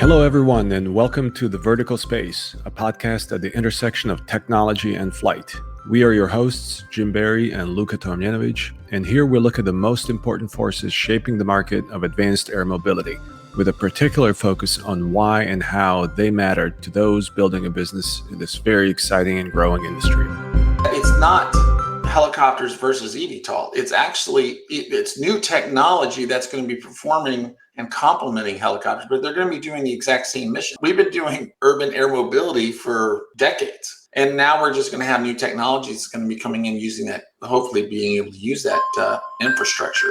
Hello, everyone, and welcome to The Vertical Space, a podcast at the intersection of technology and flight. We are your hosts, Jim Barry and Luka Tomjanovic, and here we look at the most important forces shaping the market of advanced air mobility, with a particular focus on why and how they matter to those building a business in this very exciting and growing industry. It's not helicopters versus eVTOL. It's new technology that's going to be performing and complementing helicopters, but they're going to be doing the exact same mission. We've been doing urban air mobility for decades, and now we're just going to have new technologies that's going to be coming in using that, hopefully being able to use that infrastructure.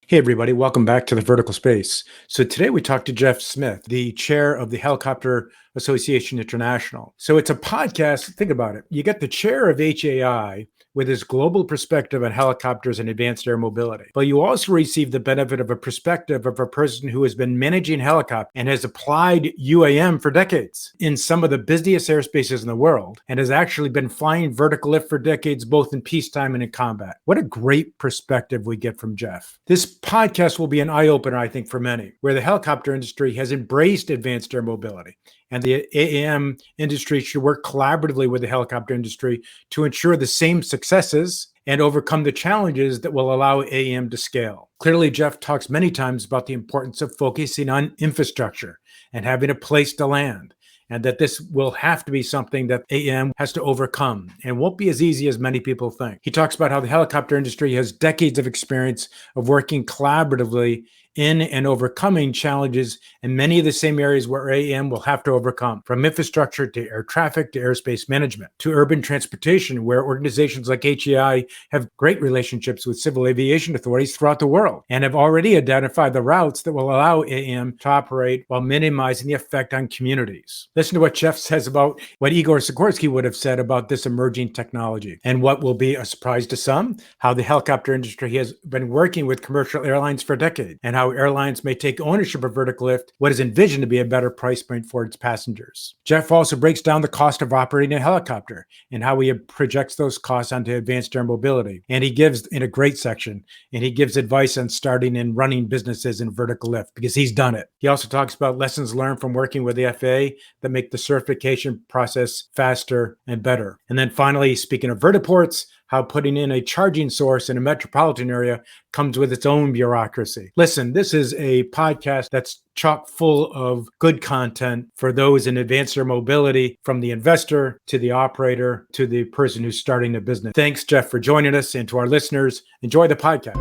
Hey, everybody. Welcome back to The Vertical Space. So today we talked to Jeff Smith, the chair of the Helicopter Association International. So it's a podcast. Think about it. You get the chair of HAI with his global perspective on helicopters and advanced air mobility. But you also receive the benefit of a perspective of a person who has been managing helicopters and has applied UAM for decades in some of the busiest airspaces in the world and has actually been flying vertical lift for decades, both in peacetime and in combat. What a great perspective we get from Jeff. This podcast will be an eye-opener, I think, for many, where the helicopter industry has embraced advanced air mobility. And the AAM industry should work collaboratively with the helicopter industry to ensure the same successes and overcome the challenges that will allow AAM to scale. Clearly, Jeff talks many times about the importance of focusing on infrastructure and having a place to land, and that this will have to be something that AAM has to overcome and won't be as easy as many people think. He talks about how the helicopter industry has decades of experience of working collaboratively in and overcoming challenges in many of the same areas where AAM will have to overcome, from infrastructure to air traffic to airspace management to urban transportation, where organizations like HAI have great relationships with civil aviation authorities throughout the world and have already identified the routes that will allow AAM to operate while minimizing the effect on communities. Listen to what Jeff says about what Igor Sikorsky would have said about this emerging technology and what will be a surprise to some, how the helicopter industry has been working with commercial airlines for decades, and how airlines may take ownership of vertical lift, what is envisioned to be a better price point for its passengers. Jeff also breaks down the cost of operating a helicopter and how he projects those costs onto advanced air mobility. And he gives, in a great section, and he gives advice on starting and running businesses in vertical lift because he's done it. He also talks about lessons learned from working with the FAA that make the certification process faster and better. And then finally, speaking of vertiports, how putting in a charging source in a metropolitan area comes with its own bureaucracy. Listen, this is a podcast that's chock full of good content for those in advanced air mobility, from the investor to the operator to the person who's starting a business. Thanks, Jeff, for joining us, and to our listeners, enjoy the podcast.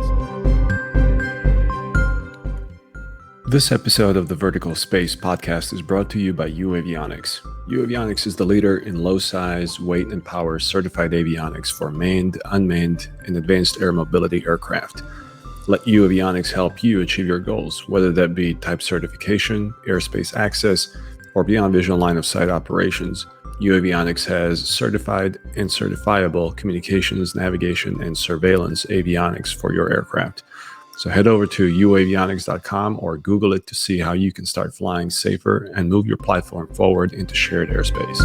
This episode of the Vertical Space podcast is brought to you by UAvionics. UAvionics is the leader in low size, weight, and power certified avionics for manned, unmanned, and advanced air mobility aircraft. Let UAvionics help you achieve your goals, whether that be type certification, airspace access, or beyond visual line of sight operations. UAvionics has certified and certifiable communications, navigation, and surveillance avionics for your aircraft. So head over to uavionics.com or Google it to see how you can start flying safer and move your platform forward into shared airspace.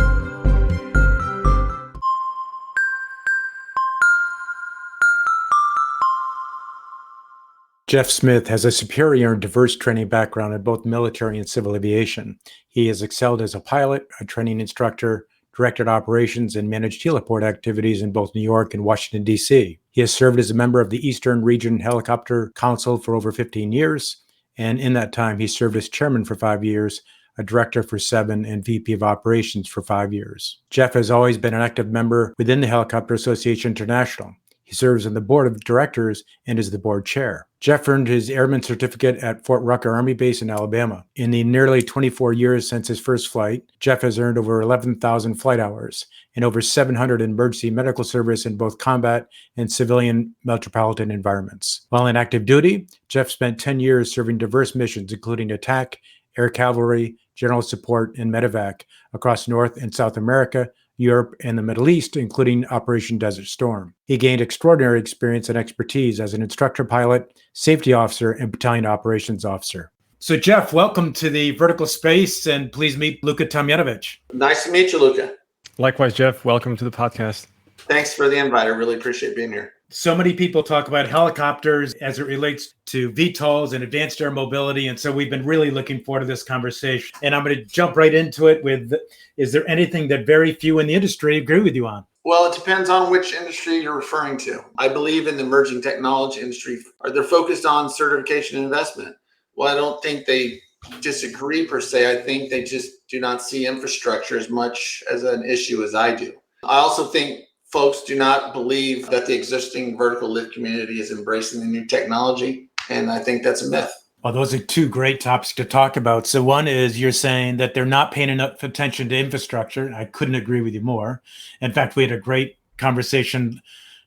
Jeff Smith has a superior and diverse training background in both military and civil aviation. He has excelled as a pilot, a training instructor, directed operations, and managed heliport activities in both New York and Washington, D.C. He has served as a member of the Eastern Region Helicopter Council for over 15 years, and in that time, he served as chairman for 5 years, a director for 7, and VP of operations for 5 years. Jeff has always been an active member within the Helicopter Association International. He serves on the board of directors and is the board chair. Jeff earned his airman certificate at Fort Rucker Army Base in Alabama. In the nearly 24 years since his first flight, Jeff has earned over 11,000 flight hours and over 700 emergency medical service in both combat and civilian metropolitan environments. While in active duty, Jeff spent 10 years serving diverse missions, including attack, air cavalry, general support, and medevac across North and South America, Europe, and the Middle East, including Operation Desert Storm. He gained extraordinary experience and expertise as an instructor pilot, safety officer, and battalion operations officer. So, Jeff, welcome to the Vertical Space, and please meet Luka Tomjanovic. Nice to meet you, Luka. Likewise, Jeff. Welcome to the podcast. Thanks for the invite. I really appreciate being here. So many people talk about helicopters as it relates to VTOLs and advanced air mobility. And so we've been really looking forward to this conversation. And I'm going to jump right into it with, is there anything that very few in the industry agree with you on? Well, it depends on which industry you're referring to. I believe in the emerging technology industry. They're focused on certification and investment. Well, I don't think they disagree per se. I think they just do not see infrastructure as much as an issue as I do. I also think folks do not believe that the existing vertical lift community is embracing the new technology. And I think that's a myth. Well, those are two great topics to talk about. So one is you're saying that they're not paying enough attention to infrastructure. I couldn't agree with you more. In fact, we had a great conversation,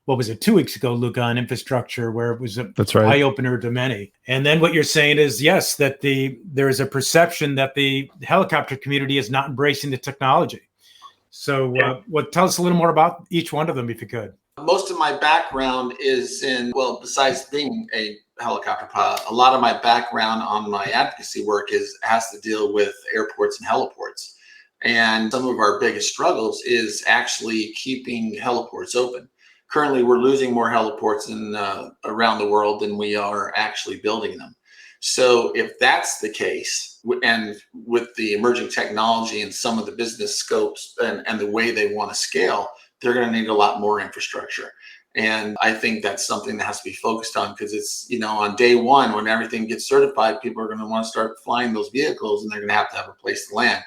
what was it, 2 weeks ago, Luca, on infrastructure, where it was an eye-opener to many. And then what you're saying is, yes, that there is a perception that the helicopter community is not embracing the technology. So tell us a little more about each one of them, if you could. Most of my background is in, well, besides being a helicopter pilot, a lot of my background on my advocacy work has to deal with airports and heliports. And some of our biggest struggles is actually keeping heliports open. Currently, we're losing more heliports around the world than we are actually building them. So if that's the case, and with the emerging technology and some of the business scopes and the way they want to scale, they're going to need a lot more infrastructure. And I think that's something that has to be focused on, because it's, on day one, when everything gets certified, people are going to want to start flying those vehicles, and they're going to have a place to land.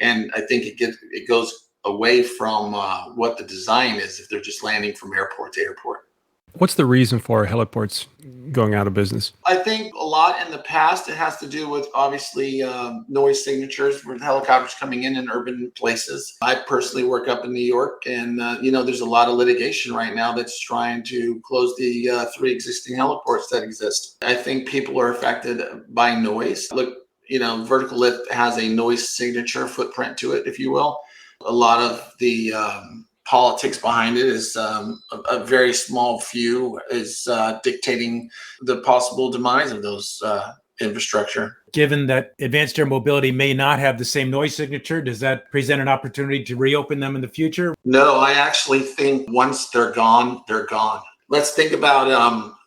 And I think it goes away from what the design is if they're just landing from airport to airport. What's the reason for heliports going out of business? I think a lot in the past, it has to do with obviously noise signatures with helicopters coming in urban places. I personally work up in New York, and there's a lot of litigation right now that's trying to close the 3 existing heliports that exist. I think people are affected by noise. Look, vertical lift has a noise signature footprint to it, if you will. A lot of the politics behind it is a very small few is dictating the possible demise of those infrastructure. Given that advanced air mobility may not have the same noise signature, does that present an opportunity to reopen them in the future? No, I actually think once they're gone, they're gone. Let's think about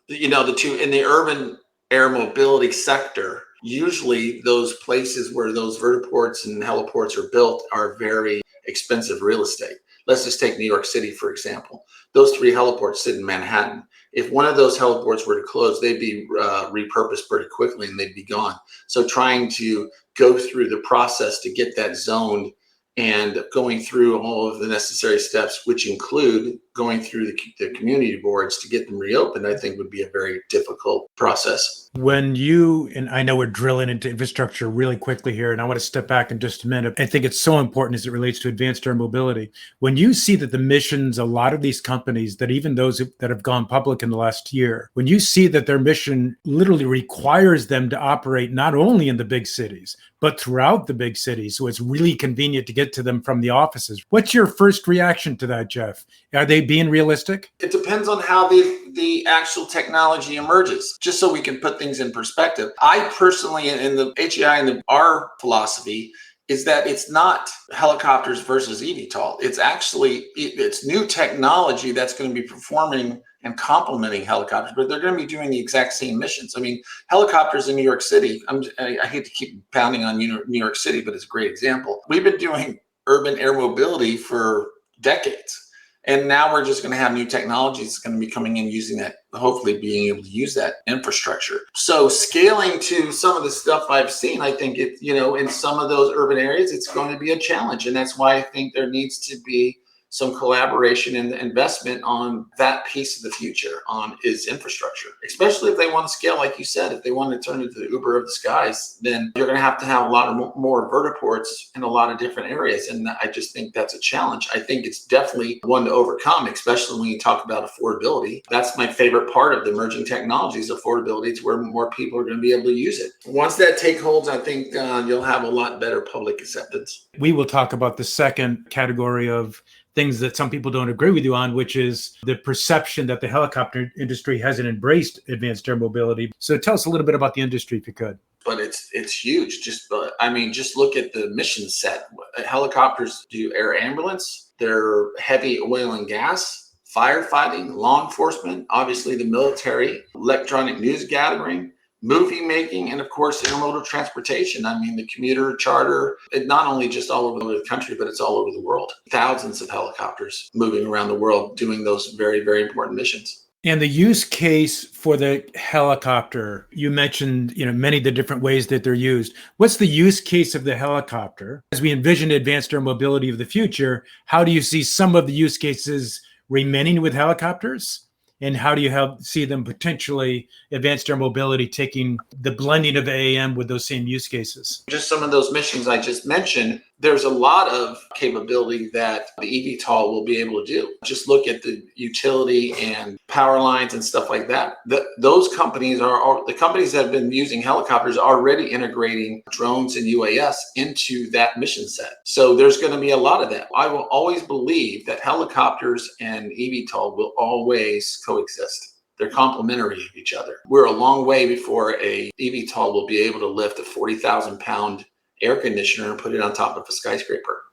the two in the urban air mobility sector. Usually those places where those vertiports and heliports are built are very expensive real estate. Let's just take New York City, for example. Those 3 heliports sit in Manhattan. If one of those heliports were to close, they'd be repurposed pretty quickly and they'd be gone. So trying to go through the process to get that zoned and going through all of the necessary steps, which include going through the community boards to get them reopened, I think would be a very difficult process. When and I know we're drilling into infrastructure really quickly here, and I want to step back in just a minute. I think it's so important as it relates to advanced air mobility. When you see that the missions, a lot of these companies, that even those that have gone public in the last year, when you see that their mission literally requires them to operate not only in the big cities, but throughout the big cities, so it's really convenient to get to them from the offices. What's your first reaction to that, Jeff? Are they being realistic? It depends on how the actual technology emerges, just so we can put things in perspective. I personally, in the HEI and our philosophy, is that it's not helicopters versus eVTOL. It's actually, it's new technology that's going to be performing and complementing helicopters, but they're going to be doing the exact same missions. I mean, helicopters in New York City, I hate to keep pounding on New York City, but it's a great example. We've been doing urban air mobility for decades. And now we're just going to have new technologies that's going to be coming in using that, hopefully being able to use that infrastructure. So scaling to some of the stuff I've seen, I think in some of those urban areas, it's going to be a challenge. And that's why I think there needs to be some collaboration and investment on that piece of the future is infrastructure, especially if they want to scale, like you said. If they want to turn into the Uber of the skies, then you're going to have a lot of more vertiports in a lot of different areas. And I just think that's a challenge. I think it's definitely one to overcome, especially when you talk about affordability. That's my favorite part of the emerging technologies, affordability, to where more people are going to be able to use it. Once that take holds, I think you'll have a lot better public acceptance. We will talk about the second category of things that some people don't agree with you on, which is the perception that the helicopter industry hasn't embraced advanced air mobility. So tell us a little bit about the industry, if you could. But it's huge. Just look at the mission set. Helicopters do air ambulance. They're heavy oil and gas, firefighting, law enforcement, obviously the military, electronic news gathering, movie making, and of course, intermodal transportation. I mean, the commuter charter, it not only just all over the country, but it's all over the world. Thousands of helicopters moving around the world doing those very, very important missions. And the use case for the helicopter, you mentioned, many of the different ways that they're used. What's the use case of the helicopter? As we envision advanced air mobility of the future, how do you see some of the use cases remaining with helicopters? And how do you see them potentially advanced air mobility taking the blending of AAM with those same use cases? Just some of those missions I just mentioned, there's a lot of capability that the eVTOL will be able to do. Just look at the utility and power lines and stuff like that. Those companies are the companies that have been using helicopters already integrating drones and UAS into that mission set. So there's going to be a lot of that. I will always believe that helicopters and eVTOL will always coexist. They're complementary of each other. We're a long way before a eVTOL will be able to lift a 40,000 pound air conditioner and put it on top of a skyscraper.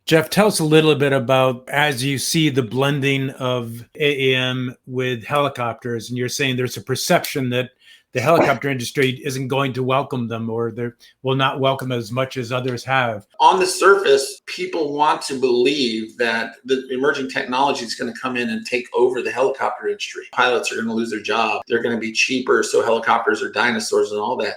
Jeff, tell us a little bit about, as you see the blending of AAM with helicopters, and you're saying there's a perception that the helicopter industry isn't going to welcome them, or they will not welcome as much as others have. On the surface, people want to believe that the emerging technology is going to come in and take over the helicopter industry. Pilots are going to lose their job. They're going to be cheaper, so helicopters are dinosaurs and all that.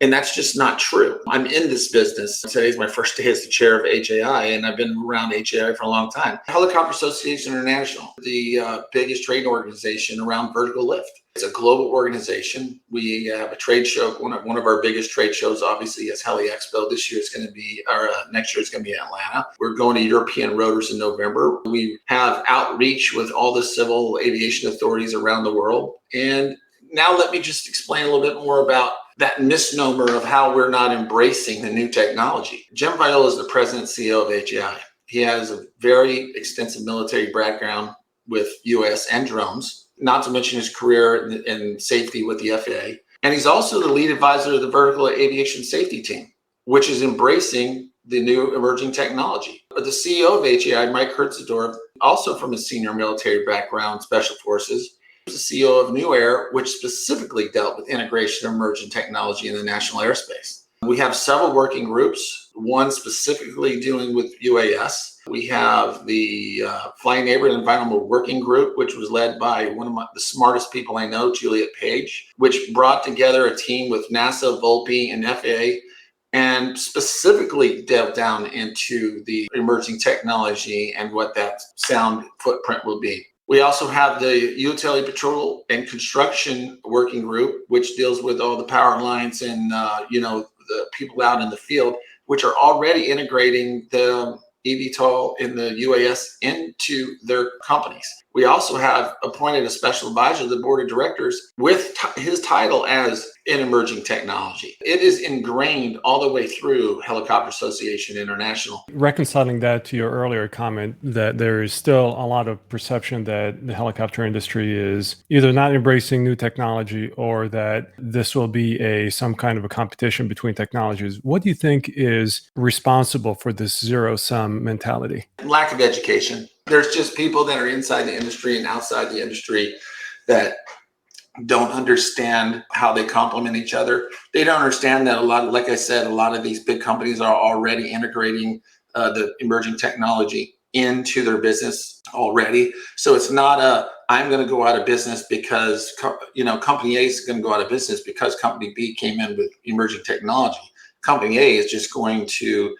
And that's just not true. I'm in this business. Today's my first day as the chair of HAI, and I've been around HAI for a long time. Helicopter Association International, the biggest trade organization around vertical lift. It's a global organization. We have a trade show. One of our biggest trade shows, obviously, is Heli Expo. This year is going to be, or next year is going to be in Atlanta. We're going to European Rotors in November. We have outreach with all the civil aviation authorities around the world. And now let me just explain a little bit more about that misnomer of how we're not embracing the new technology. Jim Viola is the president and CEO of HAI. He has a very extensive military background with US and drones, not to mention his career in safety with the FAA. And he's also the lead advisor of the vertical aviation safety team, which is embracing the new emerging technology. But the CEO of HAI, Mike Hertzendorf, also from a senior military background, special forces, the CEO of New Air, which specifically dealt with integration of emerging technology in the national airspace. We have several working groups, one specifically dealing with UAS. We have the Flying Neighborhood Environmental Working Group, which was led by one of the smartest people I know, Juliet Page, which brought together a team with NASA, Volpe, and FAA, and specifically delved down into the emerging technology and what that sound footprint will be. We also have the Utility Patrol and Construction Working Group, which deals with all the power lines and the people out in the field, which are already integrating the eVTOL and the UAS into their companies. We also have appointed a special advisor to the board of directors with his title as an emerging technology. It is ingrained all the way through Helicopter Association International. Reconciling that to your earlier comment that there is still a lot of perception that the helicopter industry is either not embracing new technology or that this will be some kind of a competition between technologies. What do you think is responsible for this zero-sum mentality? Lack of education. There's just people that are inside the industry and outside the industry that don't understand how they complement each other. They don't understand that like I said, a lot of these big companies are already integrating the emerging technology into their business already. So it's not I'm going to go out of business because, company A is going to go out of business because company B came in with emerging technology. Company A is just going to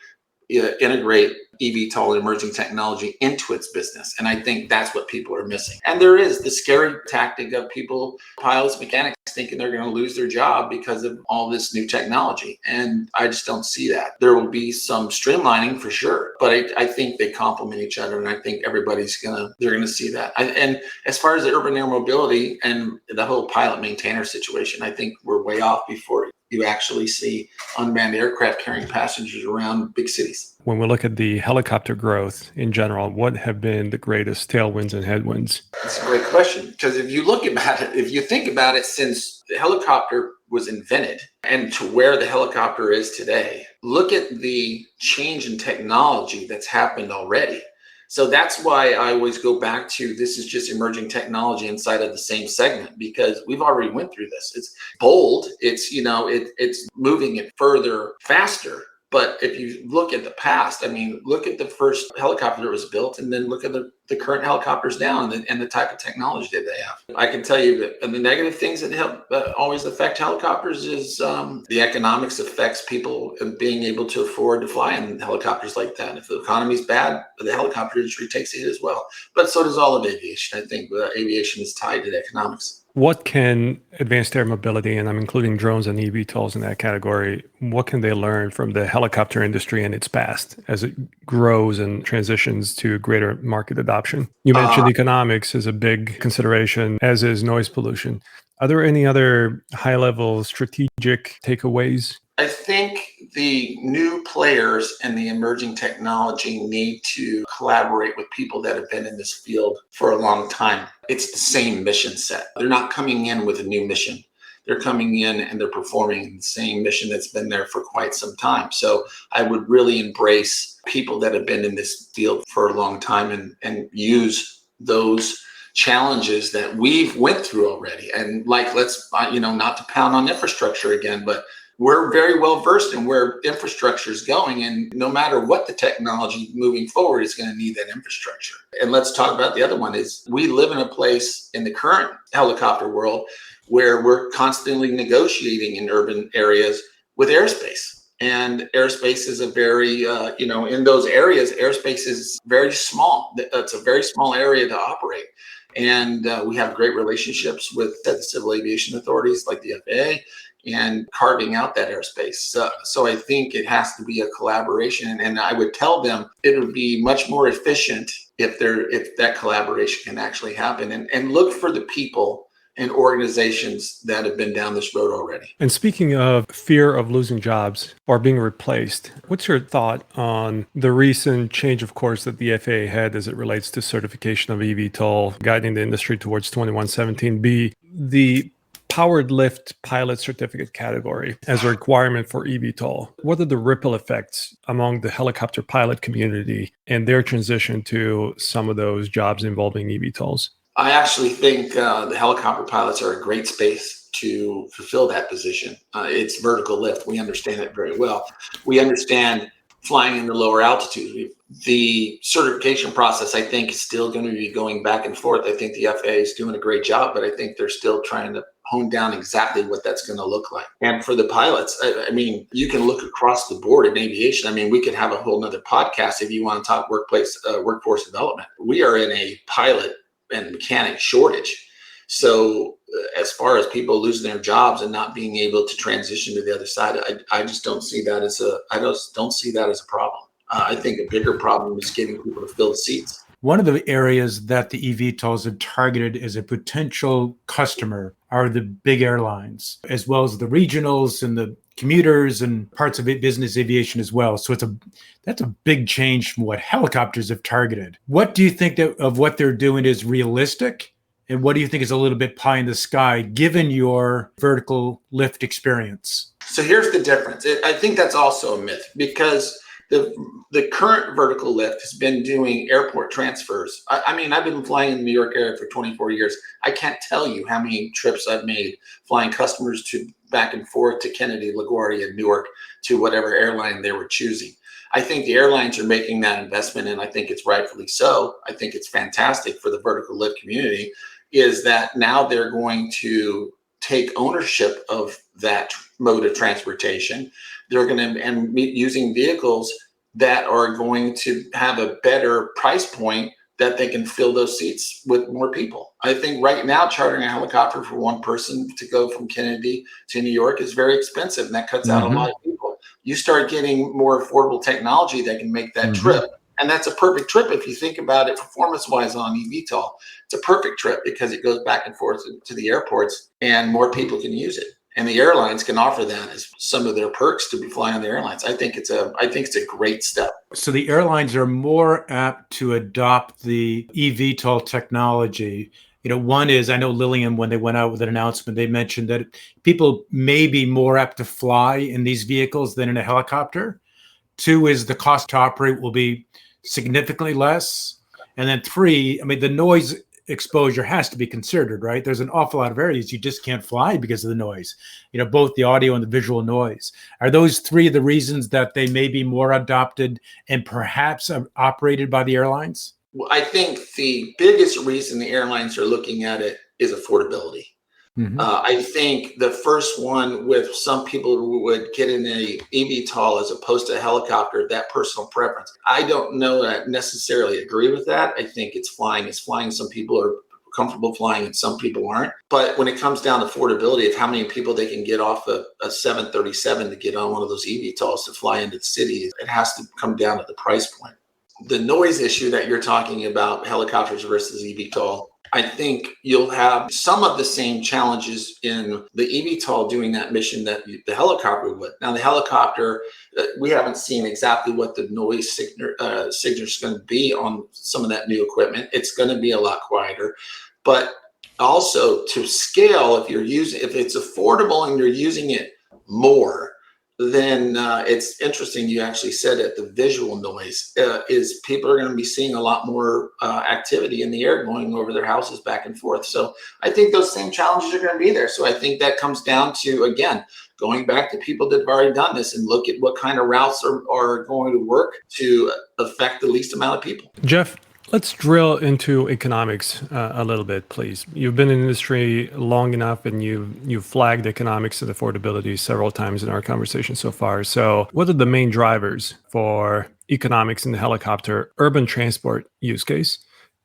integrate eVTOL emerging technology into its business. And I think that's what people are missing. And there is the scary tactic of people, pilots, mechanics, thinking they're going to lose their job because of all this new technology. And I just don't see that. There will be some streamlining for sure, but I think they complement each other. And I think they're going to see that. And as far as the urban air mobility and the whole pilot maintainer situation, I think we're way off before you actually see unmanned aircraft carrying passengers around big cities. When we look at the helicopter growth in general, what have been the greatest tailwinds and headwinds? That's a great question, because if you think about it, since the helicopter was invented and to where the helicopter is today, look at the change in technology that's happened already. So that's why I always go back to this is just emerging technology inside of the same segment, because we've already went through this. It's bold. It's, it's moving it further, faster. But if you look at the past, I mean, look at the first helicopter that was built and then look at the current helicopters now and the type of technology that they have. I can tell you that the negative things that help always affect helicopters is the economics affects people and being able to afford to fly in helicopters like that. If the economy's bad, the helicopter industry takes a hit as well. But so does all of aviation. I think aviation is tied to the economics. What can advanced air mobility, and I'm including drones and eVTOLs in that category, what can they learn from the helicopter industry in its past as it grows and transitions to greater market adoption? You mentioned economics is a big consideration, as is noise pollution. Are there any other high-level strategic takeaways? I think the new players and the emerging technology need to collaborate with people that have been in this field for a long time. It's the same mission set. They're not coming in with a new mission. They're coming in and they're performing the same mission that's been there for quite some time. So I would really embrace people that have been in this field for a long time and use those challenges that we've went through already. And let's, not to pound on infrastructure again, but we're very well versed in where infrastructure is going. And no matter what the technology moving forward is going to need that infrastructure. And let's talk about the other one is we live in a place in the current helicopter world where we're constantly negotiating in urban areas with airspace. And airspace is a very, in those areas, airspace is very small. It's a very small area to operate. And we have great relationships with the civil aviation authorities like the FAA and carving out that airspace. So I think it has to be a collaboration. And I would tell them it would be much more efficient if that collaboration can actually happen, and look for the people and organizations that have been down this road already. And speaking of fear of losing jobs or being replaced, what's your thought on the recent change of course that the FAA had as it relates to certification of eVTOL, guiding the industry towards 2117B, the powered lift pilot certificate category as a requirement for eVTOL? What are the ripple effects among the helicopter pilot community and their transition to some of those jobs involving eVTOLs? I actually think the helicopter pilots are a great space to fulfill that position. It's vertical lift. We understand it very well. We understand flying in the lower altitudes. The certification process, I think, is still going to be going back and forth. I think the FAA is doing a great job, but I think they're still trying to hone down exactly what that's going to look like. And for the pilots, I mean, you can look across the board in aviation. I mean, we could have a whole nother podcast if you want to talk workforce development. We are in a pilot and mechanic shortage. So as far as people losing their jobs and not being able to transition to the other side, I just don't see that as a problem. I think a bigger problem is getting people to fill the seats. One of the areas that the eVTOLs have targeted as a potential customer are the big airlines, as well as the regionals and the commuters and parts of business aviation as well. So that's a big change from what helicopters have targeted. What do you think of what they're doing is realistic? And what do you think is a little bit pie in the sky, given your vertical lift experience? So here's the difference. I think that's also a myth, because the current vertical lift has been doing airport transfers. I mean, I've been flying in the New York area for 24 years. I can't tell you how many trips I've made flying customers to back and forth to Kennedy, LaGuardia, and Newark to whatever airline they were choosing. I think the airlines are making that investment, and I think it's rightfully so. I think it's fantastic for the vertical lift community, is that now they're going to take ownership of that mode of transportation. They're going to and using vehicles that are going to have a better price point that they can fill those seats with more people. I think right now chartering a helicopter for one person to go from Kennedy to New York is very expensive, and that cuts out a lot of people. You start getting more affordable technology that can make that trip. And that's a perfect trip if you think about it performance-wise on eVTOL. It's a perfect trip because it goes back and forth to the airports and more people can use it. And the airlines can offer that as some of their perks to be flying on the airlines. I think it's a great step. So the airlines are more apt to adopt the eVTOL technology. One is, I know Lillian, when they went out with an announcement, they mentioned that people may be more apt to fly in these vehicles than in a helicopter. Two is the cost to operate will be significantly less. And then three, I mean, the noise exposure has to be considered, right? There's an awful lot of areas you just can't fly because of the noise, both the audio and the visual noise. Are those three the reasons that they may be more adopted and perhaps operated by the airlines? Well, I think the biggest reason the airlines are looking at it is affordability. I think the first one with some people who would get in a eVTOL as opposed to a helicopter, that personal preference. I don't know that I necessarily agree with that. I think it's flying. It's flying. Some people are comfortable flying and some people aren't. But when it comes down to affordability of how many people they can get off a 737 to get on one of those eVTOLs to fly into the city, it has to come down to the price point. The noise issue that you're talking about, helicopters versus eVTOL, I think you'll have some of the same challenges in the eVTOL doing that mission that the helicopter would. Now, the helicopter, we haven't seen exactly what the noise signature is going to be on some of that new equipment. It's going to be a lot quieter, but also to scale, if it's affordable and you're using it more, then it's interesting you actually said it, the visual noise is people are going to be seeing a lot more activity in the air going over their houses back and forth. So I think those same challenges are going to be there. So I think that comes down to, again, going back to people that have already done this and look at what kind of routes are going to work to affect the least amount of people. Jeff, let's drill into economics a little bit, please. You've been in the industry long enough and you've flagged economics and affordability several times in our conversation so far. So what are the main drivers for economics in the helicopter urban transport use case?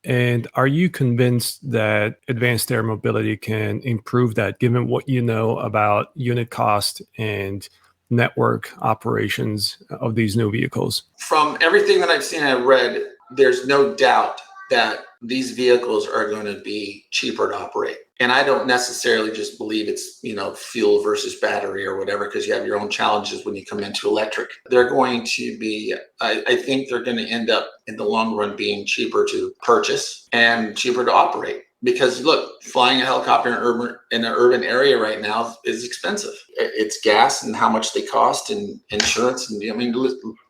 And are you convinced that advanced air mobility can improve that, given what you know about unit cost and network operations of these new vehicles? From everything that I've seen and I've read, there's no doubt that these vehicles are going to be cheaper to operate. And I don't necessarily just believe it's, fuel versus battery or whatever, because you have your own challenges when you come into electric. They're going to be, I think they're going to end up in the long run being cheaper to purchase and cheaper to operate. Because look, flying a helicopter in an urban area right now is expensive. It's gas and how much they cost and insurance. And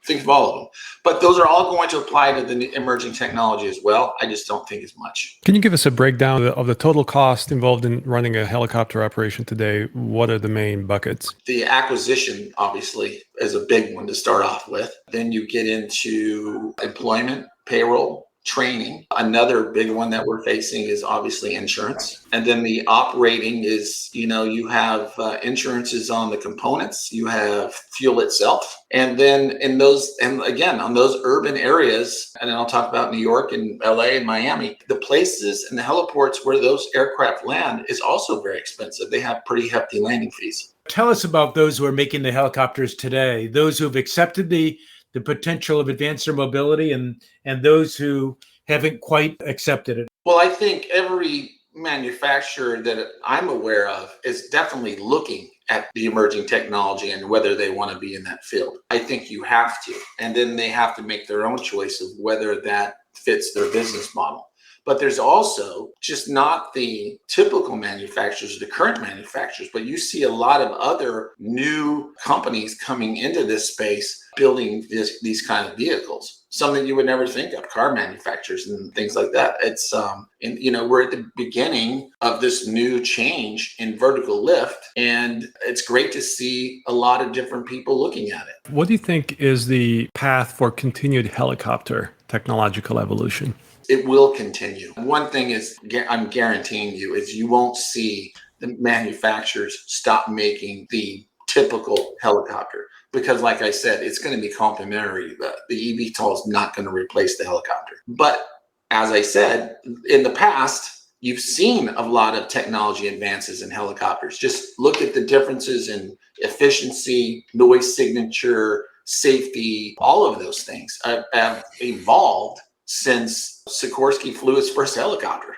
think of all of them. But those are all going to apply to the emerging technology as well. I just don't think as much. Can you give us a breakdown of the total cost involved in running a helicopter operation today? What are the main buckets? The acquisition, obviously, is a big one to start off with. Then you get into employment, payroll, training. Another big one that we're facing is obviously insurance. And then the operating is, you have insurances on the components, you have fuel itself. And then on those urban areas, and then I'll talk about New York and LA and Miami, the places and the heliports where those aircraft land is also very expensive. They have pretty hefty landing fees. Tell us about those who are making the helicopters today, those who have accepted the potential of advanced air mobility and those who haven't quite accepted it. Well, I think every manufacturer that I'm aware of is definitely looking at the emerging technology and whether they want to be in that field. I think you have to, and then they have to make their own choice of whether that fits their business model. But there's also just not the typical manufacturers, the current manufacturers, but you see a lot of other new companies coming into this space building these kind of vehicles, something you would never think of, car manufacturers and things like that. It's, we're at the beginning of this new change in vertical lift, and it's great to see a lot of different people looking at it. What do you think is the path for continued helicopter technological evolution? It will continue. One thing is, I'm guaranteeing you, is you won't see the manufacturers stop making the typical helicopter. Because like I said, it's going to be complementary. The eVTOL is not going to replace the helicopter. But as I said, in the past, you've seen a lot of technology advances in helicopters. Just look at the differences in efficiency, noise signature, safety, all of those things have evolved since Sikorsky flew his first helicopter.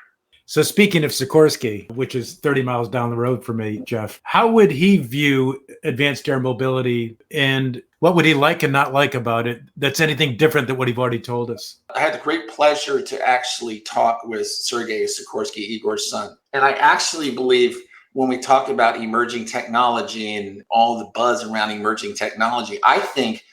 So speaking of Sikorsky, which is 30 miles down the road for me, Jeff, how would he view advanced air mobility and what would he like and not like about it that's anything different than what he's already told us? I had the great pleasure to actually talk with Sergei Sikorsky, Igor's son. And I actually believe when we talk about emerging technology and all the buzz around emerging technology, I think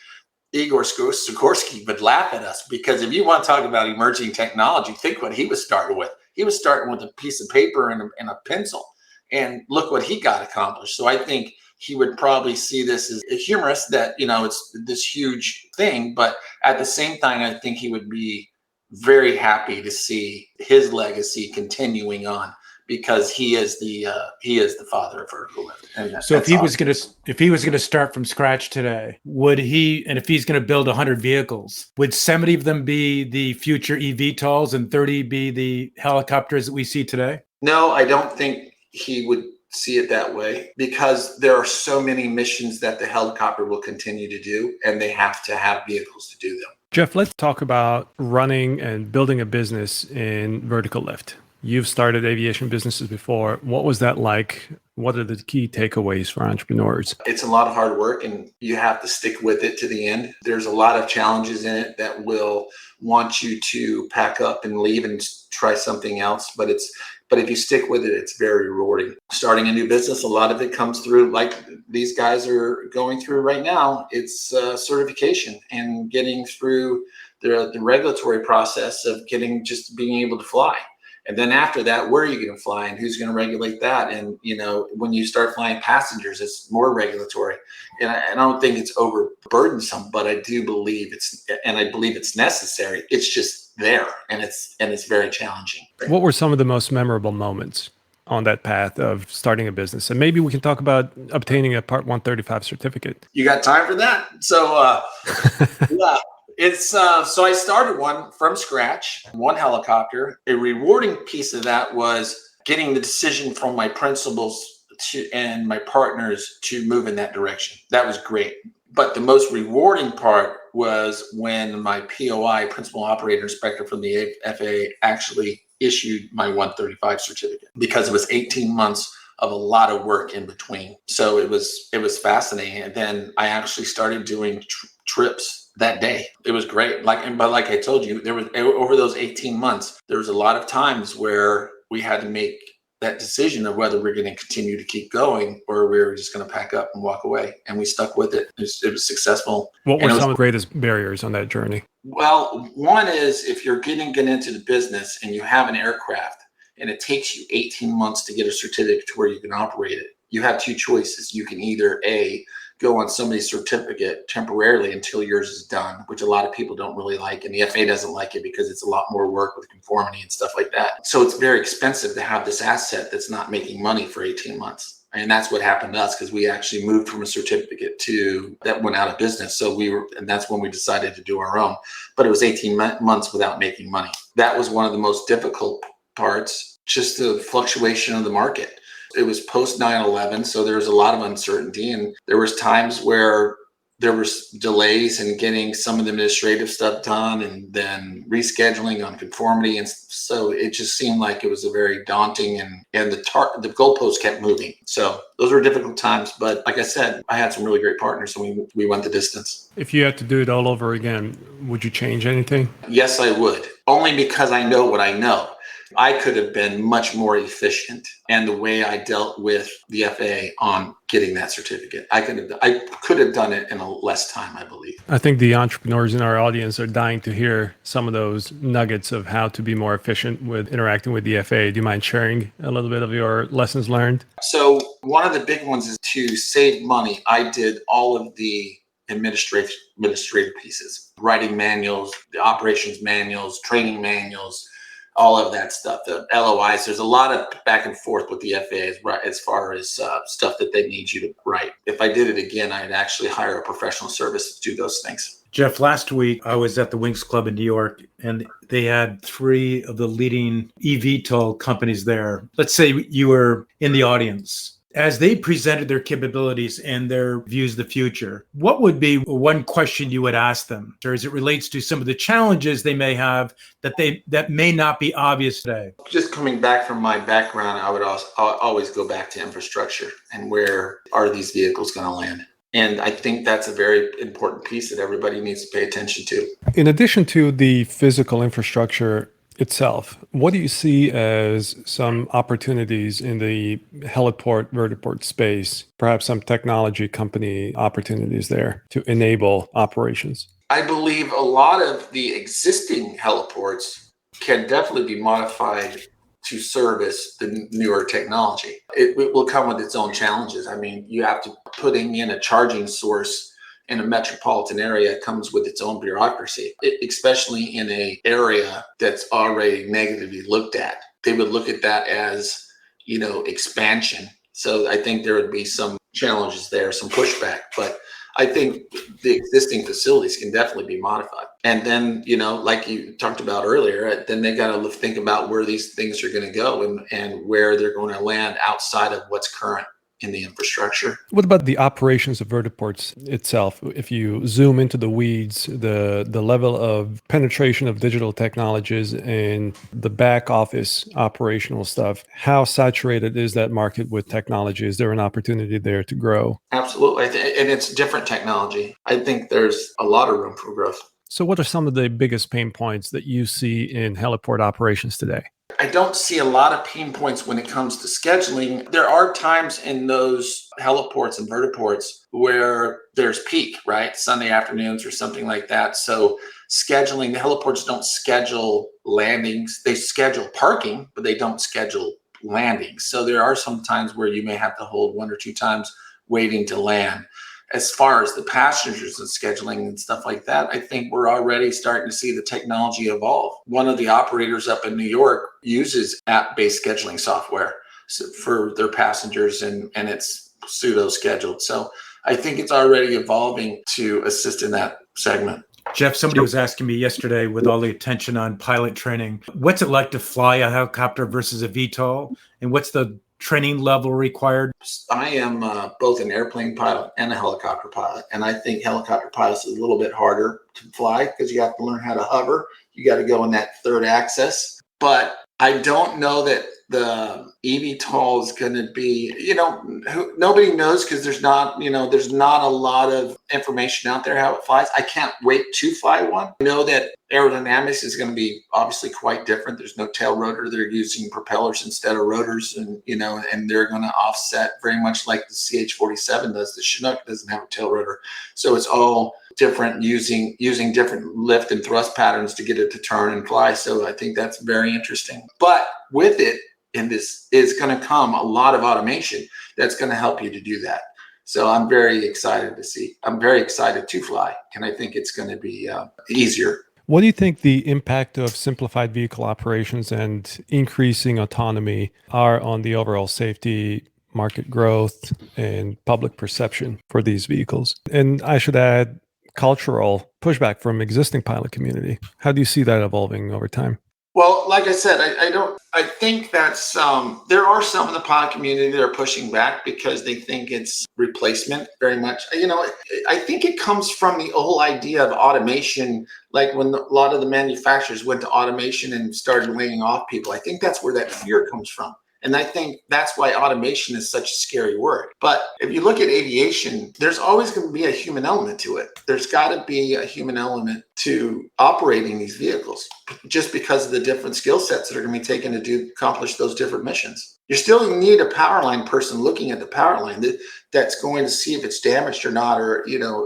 Igor Sikorsky would laugh at us, because if you want to talk about emerging technology, think what he was starting with. He was starting with a piece of paper and a pencil, and look what he got accomplished. So I think he would probably see this as humorous that, it's this huge thing, but at the same time, I think he would be very happy to see his legacy continuing on, because he is the father of vertical lift. And so if he was going to start from scratch today, and if he's going to build 100 vehicles, would 70 of them be the future eVTOLs and 30 be the helicopters that we see today? No, I don't think he would see it that way, because there are so many missions that the helicopter will continue to do, and they have to have vehicles to do them. Jeff, let's talk about running and building a business in vertical lift. You've started aviation businesses before. What was that like? What are the key takeaways for entrepreneurs? It's a lot of hard work, and you have to stick with it to the end. There's a lot of challenges in it that will want you to pack up and leave and try something else. But if you stick with it, it's very rewarding. Starting a new business, a lot of it comes through, like these guys are going through right now. It's certification and getting through the regulatory process of being able to fly. And then after that, where are you going to fly and who's going to regulate that? And, when you start flying passengers, it's more regulatory. And I don't think it's overburdensome, but I do believe it's necessary. It's just there, and it's very challenging. What were some of the most memorable moments on that path of starting a business? And maybe we can talk about obtaining a Part 135 certificate. You got time for that? So, yeah. So I started one from scratch, one helicopter. A rewarding piece of that was getting the decision from my principals and my partners to move in that direction. That was great. But the most rewarding part was when my POI, Principal Operator Inspector from the FAA, actually issued my 135 certificate, because it was 18 months of a lot of work in between. So it was fascinating. And then I actually started doing trips that day. It was great. But like I told you, there was, over those 18 months, there was a lot of times where we had to make that decision of whether we're going to continue to keep going or we were just going to pack up and walk away. And we stuck with it. It was successful. What were some of the greatest barriers on that journey? Well, one is, if you're getting into the business and you have an aircraft and it takes you 18 months to get a certificate to where you can operate it, you have two choices. You can either go on somebody's certificate temporarily until yours is done, which a lot of people don't really like. And the FAA doesn't like it because it's a lot more work with conformity and stuff like that. So it's very expensive to have this asset that's not making money for 18 months. And that's what happened to us, because we actually moved from a certificate that went out of business. So and that's when we decided to do our own, but it was 18 months without making money. That was one of the most difficult parts, just the fluctuation of the market. It was post 9/11, so there was a lot of uncertainty, and there was times where there was delays in getting some of the administrative stuff done, and then rescheduling on conformity, and so it just seemed like it was a very daunting, and the goalposts kept moving. So those were difficult times, but like I said, I had some really great partners, and we went the distance. If you had to do it all over again, would you change anything? Yes, I would, only because I know what I know. I could have been much more efficient, and the way I dealt with the FAA on getting that certificate, I could have done it in a less time, I believe. I think the entrepreneurs in our audience are dying to hear some of those nuggets of how to be more efficient with interacting with the FAA. Do you mind sharing a little bit of your lessons learned? So one of the big ones is to save money. I did all of the administrative pieces, writing manuals, the operations manuals, training manuals, all of that stuff, the LOIs. There's a lot of back and forth with the FAA as far as stuff that they need you to write. If I did it again, I'd actually hire a professional service to do those things. Jeff, last week I was at the Wings Club in New York, and they had 3 of the leading eVTOL companies there. Let's say you were in the audience. As they presented their capabilities and their views of the future, what would be one question you would ask them, or as it relates to some of the challenges they may have that may not be obvious today? Just coming back from my background, I would always go back to infrastructure and where are these vehicles going to land. And I think that's a very important piece that everybody needs to pay attention to. In addition to the physical infrastructure, itself, what do you see as some opportunities in the heliport, vertiport space, perhaps some technology company opportunities there to enable operations? I believe a lot of the existing heliports can definitely be modified to service the newer technology. It will come with its own challenges. I mean, you have to putting in a charging source in a metropolitan area comes with its own bureaucracy, especially in an area that's already negatively looked at. They would look at that as, expansion. So I think there would be some challenges there, some pushback, but I think the existing facilities can definitely be modified. And then, like you talked about earlier, then they got to think about where these things are going to go and where they're going to land outside of what's current in the infrastructure. What about the operations of vertiports itself? If you zoom into the weeds, the level of penetration of digital technologies and the back office operational stuff, how saturated is that market with technology? Is there an opportunity there to grow? Absolutely. And it's different technology. I think there's a lot of room for growth. So what are some of the biggest pain points that you see in heliport operations today? I don't see a lot of pain points when it comes to scheduling. There are times in those heliports and vertiports where there's peak, right? Sunday afternoons or something like that. So scheduling, the heliports don't schedule landings. They schedule parking, but they don't schedule landings. So there are some times where you may have to hold one or two times waiting to land. As far as the passengers and scheduling and stuff like that, I think we're already starting to see the technology evolve. One of the operators up in New York uses app-based scheduling software for their passengers, and it's pseudo-scheduled. So I think it's already evolving to assist in that segment. Jeff, somebody was asking me yesterday with all the attention on pilot training, what's it like to fly a helicopter versus a VTOL? And what's the training level required? I am both an airplane pilot and a helicopter pilot. And I think helicopter pilots is a little bit harder to fly because you have to learn how to hover. You got to go in that third axis. But I don't know that the eVTOL is going to be, nobody knows because there's not a lot of information out there how it flies. I can't wait to fly one. I know that aerodynamics is going to be obviously quite different. There's no tail rotor. They're using propellers instead of rotors, and they're going to offset very much like the CH-47 does. The Chinook doesn't have a tail rotor. So it's all different using different lift and thrust patterns to get it to turn and fly. So I think that's very interesting. But with it, and this is going to come a lot of automation that's going to help you to do that. So I'm very excited to fly, and I think it's going to be easier. What do you think the impact of simplified vehicle operations and increasing autonomy are on the overall safety, market growth, and public perception for these vehicles? And I should add, cultural pushback from existing pilot community. How do you see that evolving over time? Well, like I said, I think that's, there are some in the pilot community that are pushing back because they think it's replacement very much. I think it comes from the whole idea of automation, like when a lot of the manufacturers went to automation and started laying off people. I think that's where that fear comes from. And I think that's why automation is such a scary word. But if you look at aviation, there's always going to be a human element to it. There's got to be a human element to operating these vehicles just because of the different skill sets that are going to be taken to accomplish those different missions. You still need a power line person looking at the power line that's going to see if it's damaged or not,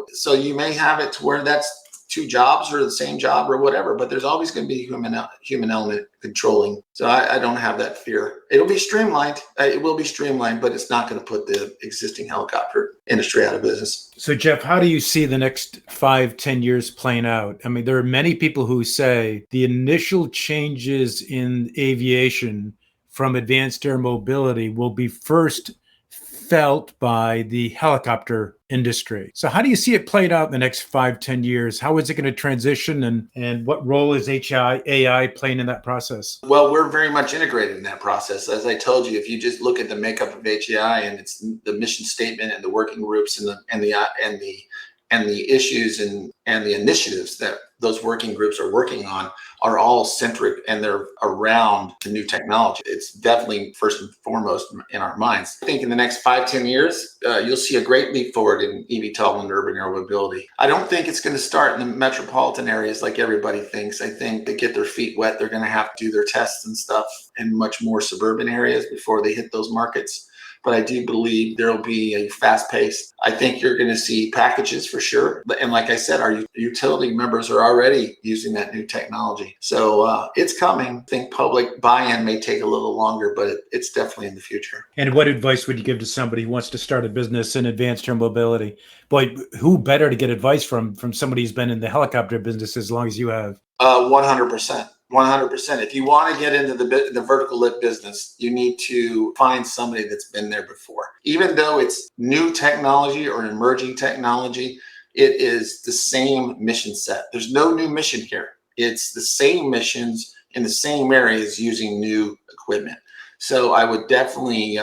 so you may have it to where that's two jobs or the same job or whatever, but there's always going to be a human element controlling. So I don't have that fear. It'll be streamlined. It will be streamlined, but it's not going to put the existing helicopter industry out of business. So Jeff, how do you see the next 5-10 years playing out? I mean, there are many people who say the initial changes in aviation from advanced air mobility will be first felt by the helicopter industry. So how do you see it played out in the next 5-10 years? How is it going to transition, and what role is AI playing in that process? Well, we're very much integrated in that process. As I told you, if you just look at the makeup of HAI and it's the mission statement and the working groups and the and the issues and the initiatives that those working groups are working on are all centric and they're around the new technology. It's definitely first and foremost in our minds. I think in the next 5-10 years, you'll see a great leap forward in eVTOL and urban air mobility. I don't think it's going to start in the metropolitan areas like everybody thinks. I think to get their feet wet, they're going to have to do their tests and stuff in much more suburban areas before they hit those markets. But I do believe there will be a fast pace. I think you're going to see packages for sure. And like I said, our utility members are already using that new technology. So it's coming. I think public buy-in may take a little longer, but it's definitely in the future. And what advice would you give to somebody who wants to start a business in advanced air mobility? Boy, who better to get advice from somebody who's been in the helicopter business as long as you have? 100%. 100%. If you want to get into the vertical lift business, you need to find somebody that's been there before. Even though it's new technology or emerging technology, it is the same mission set. There's no new mission here. It's the same missions in the same areas using new equipment. So I would definitely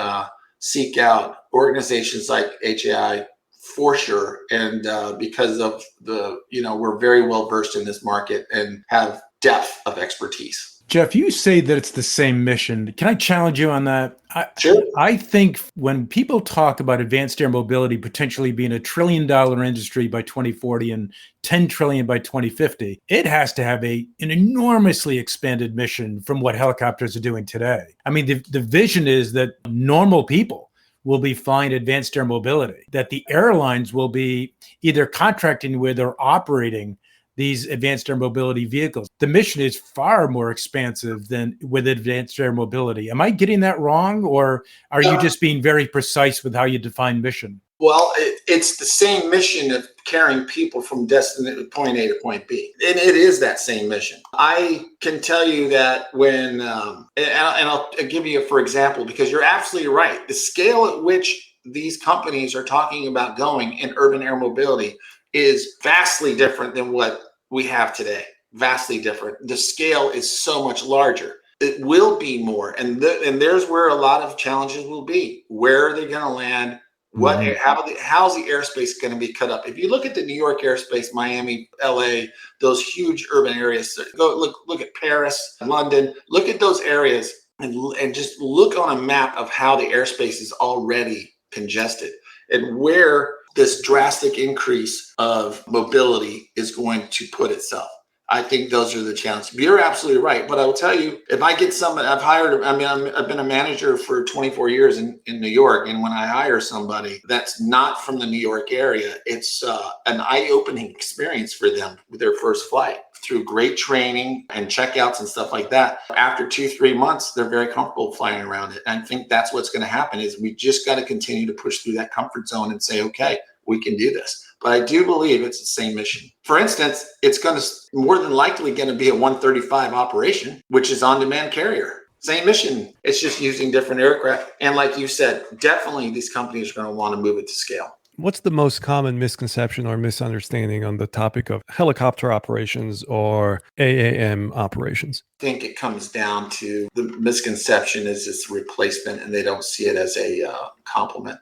seek out organizations like HAI for sure. And because of we're very well versed in this market and have depth of expertise. Jeff, you say that it's the same mission. Can I challenge you on that? Sure. I think when people talk about advanced air mobility potentially being $1 trillion industry by 2040 and $10 trillion by 2050, it has to have an enormously expanded mission from what helicopters are doing today. I mean, the vision is that normal people will be flying advanced air mobility, that the airlines will be either contracting with or operating these advanced air mobility vehicles. The mission is far more expansive than with advanced air mobility. Am I getting that wrong, or are you just being very precise with how you define mission? Well, it's the same mission of carrying people from point A to point B. And it is that same mission. I can tell you that when, and I'll give you for example, because you're absolutely right. The scale at which these companies are talking about going in urban air mobility is vastly different than what we have today. Vastly different. The scale is so much larger. It will be more. And there's where a lot of challenges will be. Where are they going to land? How's the airspace going to be cut up? If you look at the New York airspace, Miami, LA, those huge urban areas, go look at Paris, London, look at those areas and just look on a map of how the airspace is already congested and where this drastic increase of mobility is going to put itself. I think those are the challenges. You're absolutely right. But I will tell you, if I get somebody, I've been a manager for 24 years in New York. And when I hire somebody that's not from the New York area, it's an eye-opening experience for them with their first flight through great training and checkouts and stuff like that. After 2-3 months, they're very comfortable flying around it. And I think that's what's going to happen is we just got to continue to push through that comfort zone and say, okay, we can do this. But I do believe it's the same mission. For instance, it's going to more than likely going to be a 135 operation, which is on-demand carrier. Same mission. It's just using different aircraft. And like you said, definitely these companies are going to want to move it to scale. What's the most common misconception or misunderstanding on the topic of helicopter operations or AAM operations? I think it comes down to the misconception is it's replacement and they don't see it as a complement.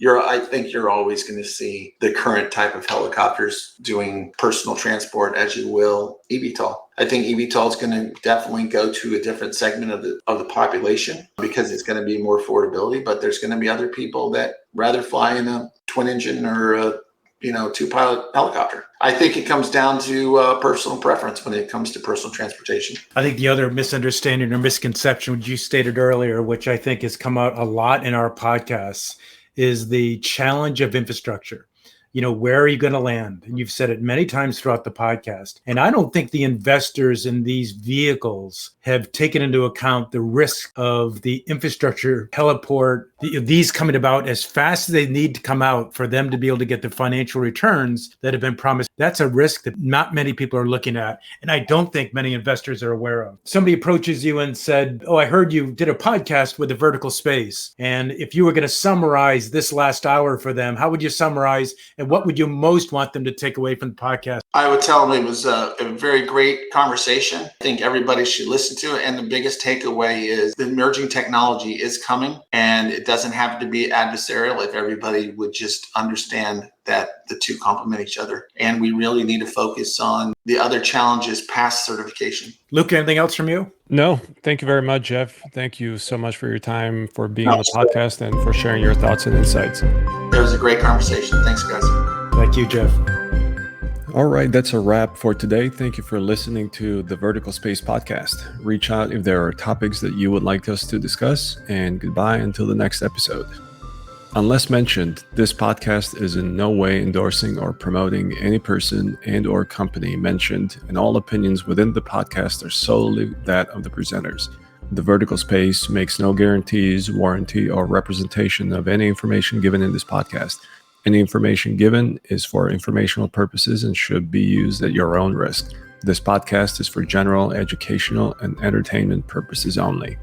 I think you're always going to see the current type of helicopters doing personal transport as you will eVTOL. I think eVTOL is going to definitely go to a different segment of the population because it's going to be more affordability, but there's going to be other people that rather fly in a twin engine or a 2-pilot helicopter. I think it comes down to personal preference when it comes to personal transportation. I think the other misunderstanding or misconception, which you stated earlier, which I think has come out a lot in our podcasts, is the challenge of infrastructure. Where are you going to land? And you've said it many times throughout the podcast. And I don't think the investors in these vehicles have taken into account the risk of the infrastructure, heliport, these coming about as fast as they need to come out for them to be able to get the financial returns that have been promised. That's a risk that not many people are looking at. And I don't think many investors are aware of. Somebody approaches you and said, I heard you did a podcast with the vertical space. And if you were going to summarize this last hour for them, how would you summarize and what would you most want them to take away from the podcast? I would tell them it was a very great conversation. I think everybody should listen to it. And the biggest takeaway is the emerging technology is coming and it doesn't have to be adversarial if everybody would just understand that the two complement each other. And we really need to focus on the other challenges past certification. Luke, anything else from you? No, thank you very much, Jeff. Thank you so much for your time, for being on the podcast, and for sharing your thoughts and insights. It was a great conversation. Thanks, guys. Thank you, Jeff. All right, that's a wrap for today. Thank you for listening to the Vertical Space Podcast. Reach out if there are topics that you would like us to discuss, and goodbye until the next episode. Unless mentioned, this podcast is in no way endorsing or promoting any person and or company mentioned, and all opinions within the podcast are solely that of the presenters. The Vertical Space makes no guarantees, warranty, or representation of any information given in this podcast. Any information given is for informational purposes and should be used at your own risk. This podcast is for general, educational, and entertainment purposes only.